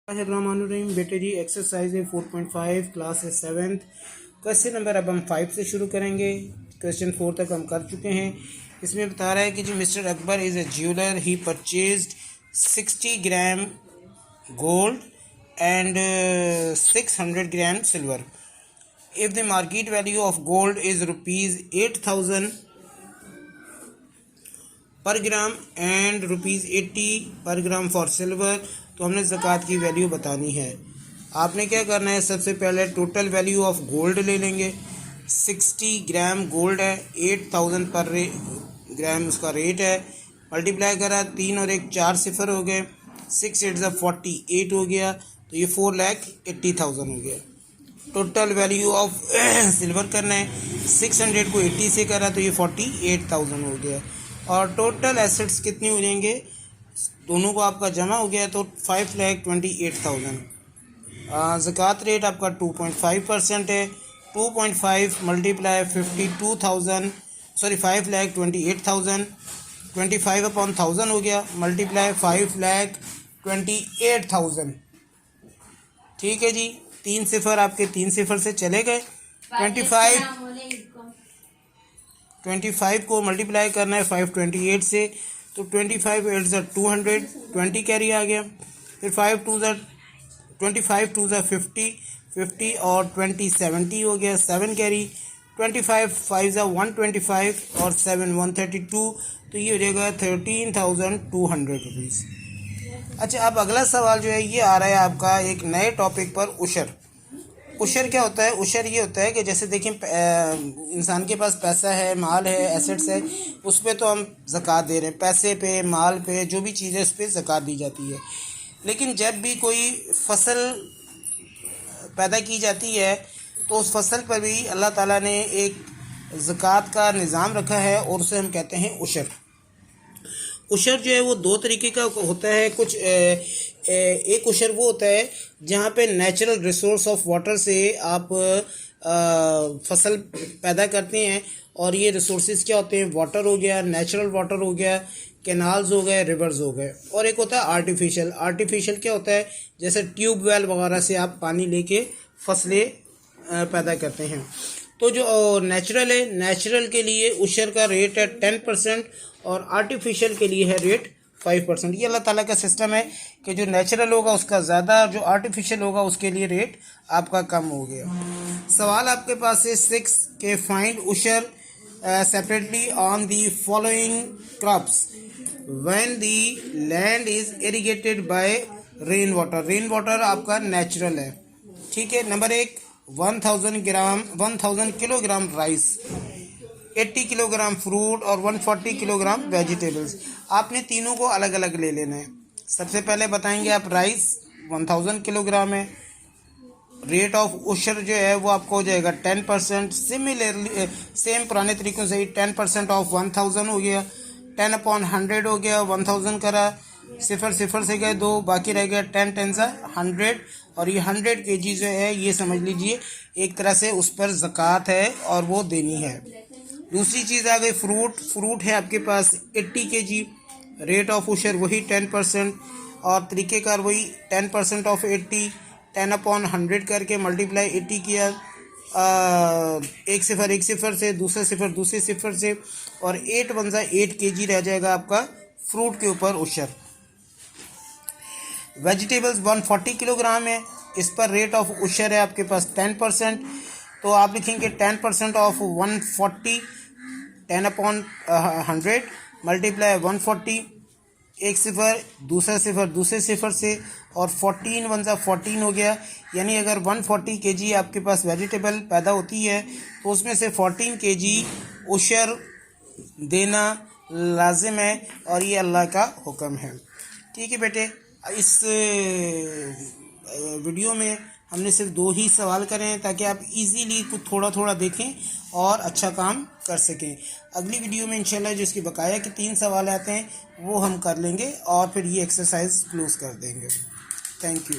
रहीम बेटे जी एक्सरसाइज है 4.5 क्लास है 7th। क्वेश्चन नंबर अब हम 5 से शुरू करेंगे। क्वेश्चन 4 तक हम कर चुके हैं। इसमें बता रहा है कि जी mister Akbar is a jeweller, he purchased 60 gram gold and 600 gram silver. If the market value of gold is rupees 8,000 per gram and rupees 80 पर ग्राम फॉर सिल्वर, तो हमने ज़कात की वैल्यू बतानी है। आपने क्या करना है, सबसे पहले टोटल वैल्यू ऑफ गोल्ड ले लेंगे। 60 ग्राम गोल्ड है, 8,000 पर ग्राम उसका रेट है। मल्टीप्लाई करा, 3 और 1 4 सिफर हो गए, 6 8 48 हो गया, तो ये 4,80,000 हो गया। टोटल वैल्यू ऑफ सिल्वर करना है, 600 को 80 से करा तो ये 48,000 हो गया। और टोटल एसेट्स कितनी हो जाएंगे, दोनों को आपका जमा हो गया तो 5,28,000। ज़कात रेट आपका 2.5% है। 2.5 मल्टीप्लाई 52,000 5,28,000, 25 अपॉन 1000 हो गया, मल्टीप्लाई 5,28,000। ठीक है जी, 3 सिफर आपके 3 सिफर से चले गए। 25 को मल्टीप्लाई करना है 528 से, तो 25 8 200, 20 कैरी आ गया। फिर 25 2 50 और 20 70 हो गया, 7 कैरी। 25 5 125 और 7 132, तो ये हो जाएगा 13,200 रुपीज़। अच्छा, अब अगला सवाल जो है ये आ रहा है आपका एक नए टॉपिक पर, उशर। उशर क्या होता है? उशर ये होता है कि जैसे देखिए इंसान के पास पैसा है, माल है, एसेट्स है, उस पर तो हम ज़कात दे रहे हैं। पैसे पे, माल पे, जो भी चीज़ है उस पर ज़कात दी जाती है। लेकिन जब भी कोई फसल पैदा की जाती है तो उस फसल पर भी अल्लाह ताला ने एक ज़कात का निज़ाम रखा है और उसे हम कहते हैं उशर। उशर जो है वो 2 तरीके का होता है। कुछ एक उशर वो होता है जहाँ पे नेचुरल रिसोर्स ऑफ वाटर से आप फसल पैदा करते हैं, और ये रिसोर्सेज क्या होते हैं, वाटर हो गया, नेचुरल वाटर हो गया, कैनाल्स हो गए, रिवर्स हो गए। और एक होता है आर्टिफिशियल। आर्टिफिशियल क्या होता है, जैसे ट्यूबवेल वगैरह से आप पानी लेके फसलें पैदा करते हैं। तो जो नेचुरल है, नेचुरल के लिए उशर का रेट है 10% और आर्टिफिशियल के लिए है रेट 5%। ये अल्लाह ताला का सिस्टम है कि जो नेचुरल होगा उसका ज़्यादा, जो आर्टिफिशियल होगा उसके लिए रेट आपका कम हो गया। सवाल आपके पास है 6 के फाइंड उशर separately on the following crops when the land is irrigated by rain water. Rain water आपका नेचुरल है, ठीक है। Number 1 1000 kilogram rice, 80 kilogram fruit और 140 किलोग्राम वेजिटेबल्स। आपने तीनों को अलग अलग ले लेना है। सबसे पहले बताएंगे आप, राइस 1000 किलोग्राम है, रेट ऑफ उशर जो है वो आपको हो जाएगा 10%। सिमिलरली सेम पुराने तरीक़ों से ही 10% ऑफ 1000 हो गया, 10 अपॉन 100 हो गया, 1000 करा, सिफर सिफर से गए 2, बाकी रह गया 10 10 100। और ये 100 kg जो है ये समझ लीजिए एक तरह से उस पर ज़कात है और वो देनी है। दूसरी चीज़ आ गई फ्रूट। फ्रूट है आपके पास 80 kg, रेट ऑफ उशर वही 10% और तरीक़ेकार वही 10% ऑफ 80, 10 अपॉन 100 करके मल्टीप्लाई 80 किया, एक सिफर से, दूसरा सिफर दूसरे सिफर से, और 8 1 8 kg रह जाएगा आपका फ्रूट के ऊपर उशर। वेजिटेबल्स 140 किलोग्राम है, इस पर रेट ऑफ उशर है आपके पास 10%। तो आप लिखेंगे 10% ऑफ 140, 10 अपॉन 100 मल्टीप्लाई 140, एक सिफर दूसरे सिफर से, और 14 1 14 हो गया। यानी अगर 140 kg आपके पास वेजिटेबल पैदा होती है तो उसमें से 14 kg उशर देना लाजिम है, और ये अल्लाह का हुक्म है। ठीक है बेटे, इस वीडियो में हमने सिर्फ 2 ही सवाल करे हैं ताकि आप इजीली कुछ थोड़ा थोड़ा देखें और अच्छा काम कर सकें। अगली वीडियो में इंशाल्लाह जो इसकी बकाया के 3 सवाल आते हैं वो हम कर लेंगे और फिर ये एक्सरसाइज क्लोज कर देंगे। Thank you.